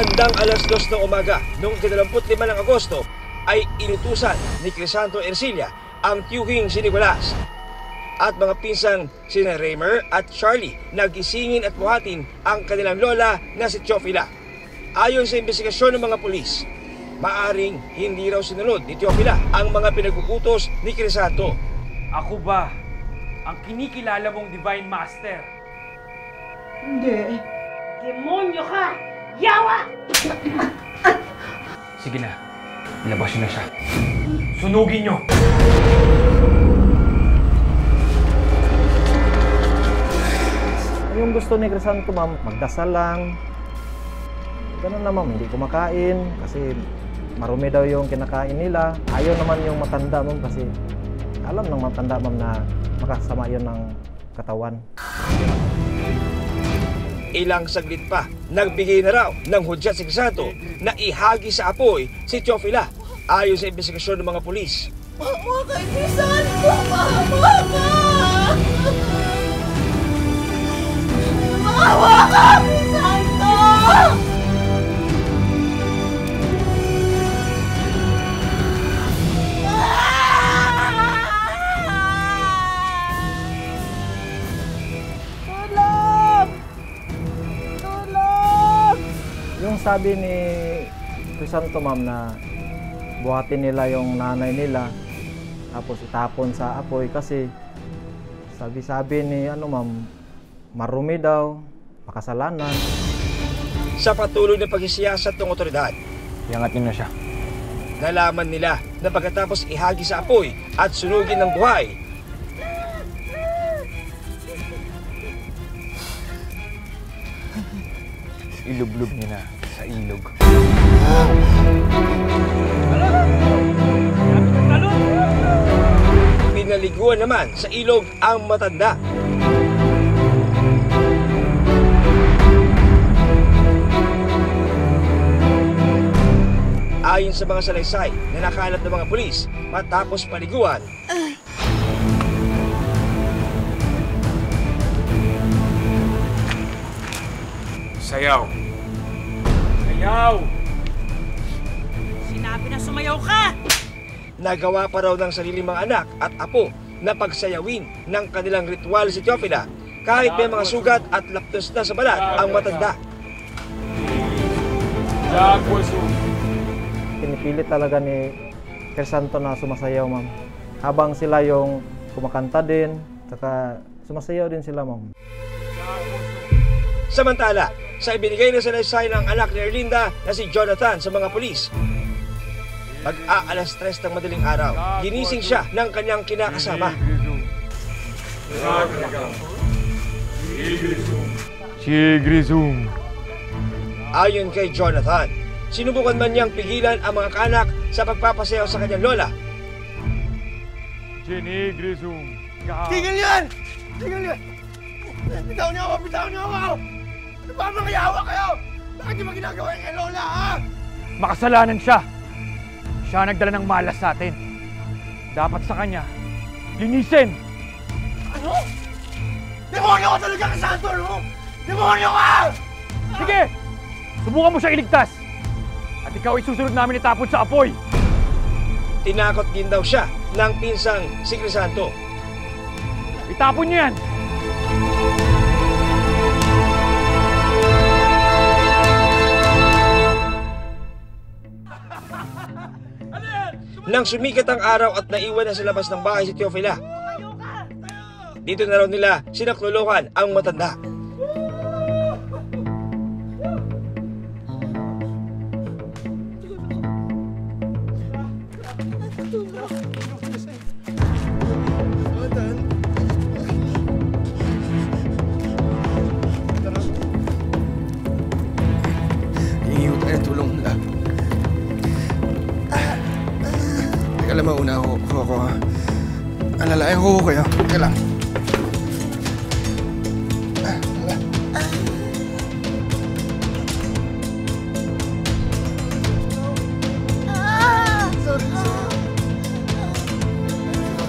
Bandang alas 2 ng umaga noong 25 ng Agosto ay inutusan ni Crisanto Ercilla ang tiyuhing si Nicolas at mga pinsang sina Raymer at Charlie na gisingin at buhatin ang kanilang lola na si Teofila. Ayon sa investigasyon ng mga pulis, maaring hindi raw sinunod ni Teofila ang mga pinag-uutos ni Crisanto. Ako ba ang kinikilala mong Divine Master? Hindi. Demonyo ka! Yawa! Sige na, ilabas niyo na siya. Sunugin niyo! Yung gusto ni Crisanto, ma'am, magdasal lang. Ganun na, ma'am, hindi kumakain kasi marumi daw yung kinakain nila. Ayaw naman yung matanda, ma'am, kasi alam ng matanda, ma'am, na makasama yun ng katawan. Ilang saglit pa, nagbigay na raw ng hudyat si Crisanto na ihagi sa apoy si Teofila. Ayon sa investigasyon ng mga pulis. Maawa kay Crisanto! Maawa ka! Maawa ka, Crisanto! Yung sabi ni Crisanto, ma'am, na buhatin nila yung nanay nila tapos itapon sa apoy kasi sabi-sabi ni ma'am, marumi daw, makasalanan. Sa patuloy na pagsisiyasat ng otoridad, Iangat niyo na siya. nalaman nila na pagkatapos ihagi sa apoy at sunugin ng buhay, Ilublob niyo na sa ilog. pinaliguan naman sa ilog ang matanda. Ayon sa mga salaysay na nakalat ng mga pulis matapos paliguan, Sayaw! Sayaw! Sinabi na sumayaw ka! nagawa pa raw ng sariling mga anak at apo na pagsayawin ng kanilang ritual si Teofila kahit may mga sugat at laptos na sa balat ang matanda. Pinipilit talaga ni Crisanto na sumasayaw, ma'am. Habang sila yung kumakanta din, saka sumasayaw din sila, ma'am. Samantala, sa ibinigay na salaysay ng anak ni Erlinda na si Jonathan sa mga pulis, mag-aalas 3 ng madaling araw, ginising siya ng kanyang kinakasama. Sigrizum! Ayon kay Jonathan, sinubukan man niyang pigilan ang mga kaanak sa pagpapasayaw sa kanyang lola. Sinigrizum! Tigil yan! Tigil yan! Bitaw niyo ako! Bitaw niyo ako! Ano ba mga yawa kayo? Bakit di ba ginagawa yung kay Lola, ha? Makasalanan siya! Siya nagdala ng malas sa atin. Dapat sa kanya, linisin! Ano? Demonyo ka talaga, Crisanto, no? Demonyo ka! Sige! Subukan mo siya iligtas! At ikaw ay susunod namin itapon sa apoy! Tinakot din daw siya ng pinsang si Crisanto. Itapon niyo yan! Nang sumikat ang araw at naiwan na sa labas ng bahay si Teofila, dito na raw nila sinaklulukan ang matanda. Hihingi tayo ng tulong nila. Teka lang, mauna ako, ha? Alalayan ko kayo. Teka lang.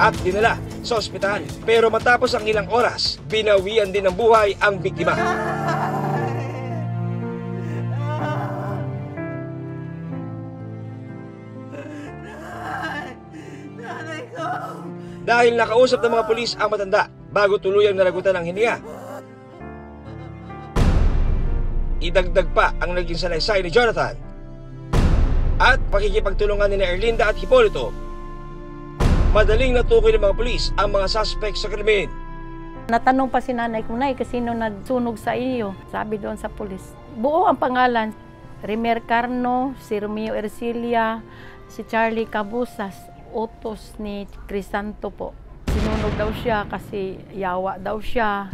At dinala sa ospital. Pero matapos ang ilang oras, binawian din ng buhay ang biktima. dahil nakausap ng mga pulis ang matanda bago tuluyang nalagutan ng hininga. Idagdag pa ang naging salaysay ni Jonathan at pakikipagtulungan ni Erlinda at Hipolito. Madaling natukoy ng mga pulis ang mga suspect sa krimen. Natanong pa si nanay ko, "Nay, kasino nagsunog sa iyo?" Sabi doon sa pulis. Buo ang pangalan. Rimer Carno, si Romeo Ercilia, si Charlie Cabusas, utos ni Crisanto po. Sinunog daw siya kasi yawa daw siya.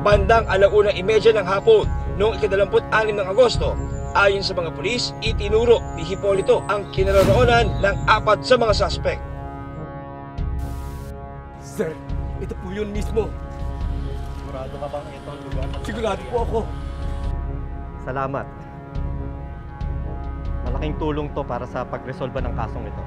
Bandang 1:30 ng hapon noong 26 ng Agosto, ayon sa mga pulis, itinuro ni Hipolito ang kinaroroonan ng 4 sa mga suspect. Sir, ito po yun mismo. Sigurado ka bang ito ang lugar? Sigurado po ako. Salamat. Malaking tulong to para sa pagresolba ng kasong ito.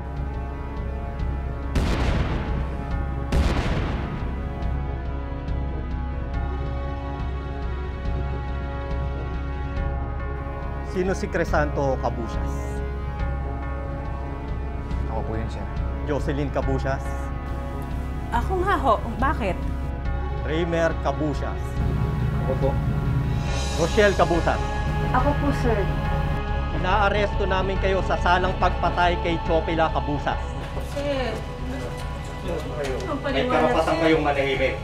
Sino si Crisanto Cabusas? Ako po yun, sir. Jocelyn Cabusas? Ako nga ho. Bakit? Rimer Cabusas? Ako po. Rochelle Cabusas? Ako po, sir. Inaaresto namin kayo sa salang pagpatay kay Chopila Cabusas. Sir. Ang May paliwanag, karapatan sir. kayong manahimik.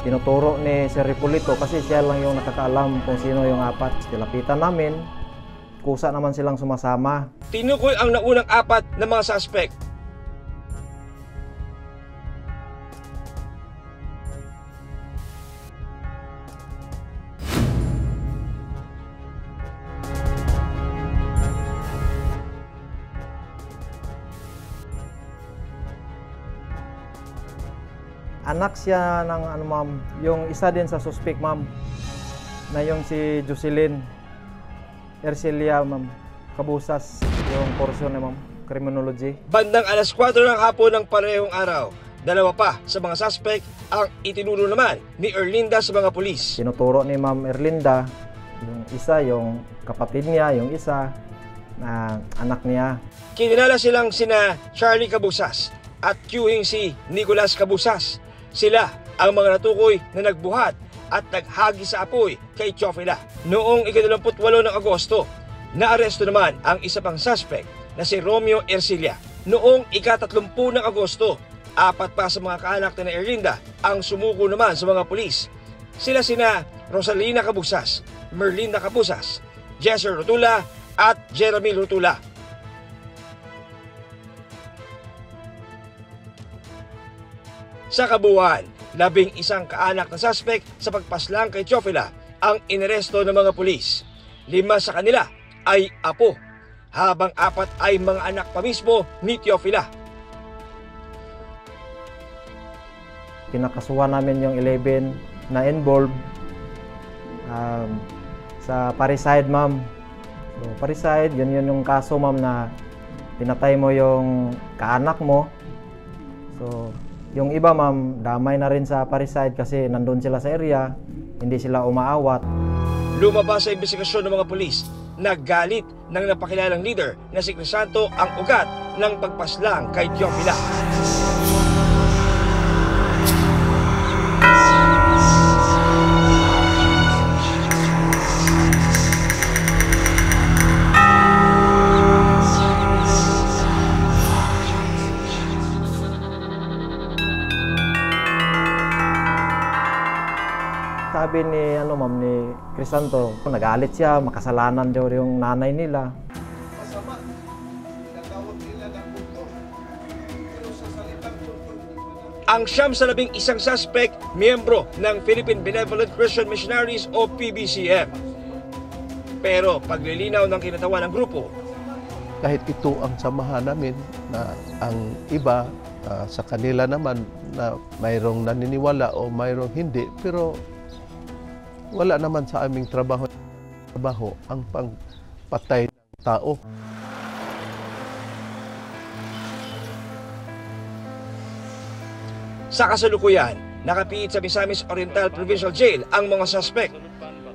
Tinuturo ni Sir Hipolito kasi siya lang yung nakakaalam kung sino yung 4. Tilapitan namin, kusa naman silang sumasama. Tinukoy ang naunang 4 na mga suspect. Anak siya ng ma'am, yung isa din sa suspect ma'am, na yung si Jocelyn Ercilia ma'am, Cabusas, yung portion na ma'am, criminology. Bandang 4:00 ng hapon ng parehong araw, 2 pa sa mga suspect ang itinuro naman ni Erlinda sa mga pulis. Tinuturo ni Ma'am Erlinda, yung isa, yung kapatid niya, yung isa, na anak niya. Kinilala silang sina Charlie Cabusas at tiyuhing si Nicolas Cabusas. Sila ang mga natukoy na nagbuhat at naghagi sa apoy kay Chofila. Noong 28 ng Agosto, naaresto naman ang isa pang suspect na si Romeo Ercilia. Noong 30 ng Agosto, 4 pa sa mga kaanak na Erlinda ang sumuko naman sa mga pulis. Sila sina Rosalina Cabusas, Merlinda Cabusas, Jesser Rotula at Jeremy Rotula. Sa kabuuan, 11 kaanak na suspect sa pagpaslang kay Chofila ang inaresto ng mga pulis. 5 sa kanila ay apo, habang 4 ay mga anak pa mismo ni Teofila. Kinakasuhan namin yung 11 na involved sa parricide ma'am. So parricide, yun yung kaso ma'am na pinatay mo yung kaanak mo. So yung iba ma'am, damay na rin sa parricide kasi nandun sila sa area, hindi sila umaawat. Lumabas sa investigasyon ng mga pulis, naggalit ng napakilalang leader na si Crisanto ang ugat ng pagpaslang kay Teofila. Sabi ni ma'am ni Crisanto, nagalit siya, makasalanan daw yung nanay nila. Ang 11 suspect, miyembro ng Philippine Benevolent Christian Missionaries o PBCM. Pero paglilinaw ng kinatawan ng grupo, kahit ito ang samahan namin na ang iba sa kanila naman na mayroong naniniwala o mayroong hindi, pero wala naman sa aming trabaho ang pangpatay ng tao. sa kasalukuyan, nakapiit sa Misamis Oriental Provincial Jail ang mga suspect.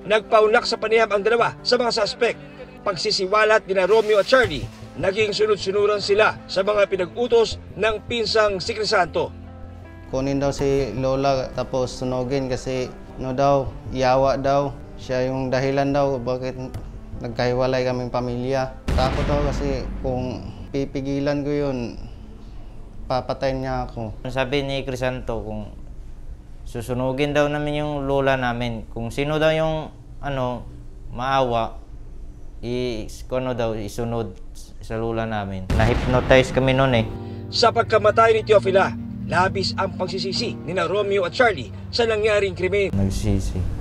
Nagpaulak sa panayam ang 2 sa mga suspect. Pagsisiwalat nina Romeo at Charlie naging sunod-sunuran sila sa mga pinag-utos ng pinsang si Crisanto. Kunin daw si Lola tapos sunugin kasi iyawa daw. Siya yung dahilan daw bakit nagkahiwalay kaming pamilya. Takot daw kasi kung pipigilan ko yun, papatayin niya ako. Sabi ni Crisanto kung susunugin daw namin yung lola namin. Kung sino daw yung maawa, isunod sa lola namin. Na-hypnotize kami noon eh. Sa pagkamatay ni Teofila, labis ang pagsisisi ni Romeo at Charlie sa nangyaring krimen. Nagsisi.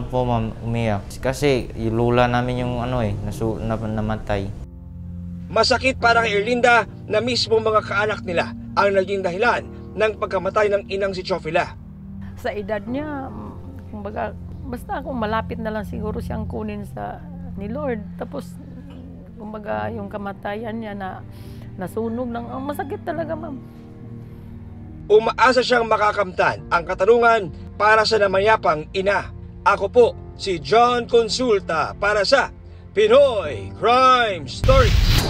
Po ma'am, umiyak. Kasi yung lola namin yung namatay. Masakit para kay Erlinda na mismo mga kaanak nila ang naging dahilan ng pagkamatay ng inang si Teofila. Sa edad niya, kumbaga, basta kung malapit na lang siguro siyang kunin ni Lord. Tapos, kumbaga, yung kamatayan niya na nasunog ng masakit talaga, ma'am. Umaasa siyang makakamtan ang katanungan para sa namayapang ina. Ako po si John Consulta para sa Pinoy Crime Stories.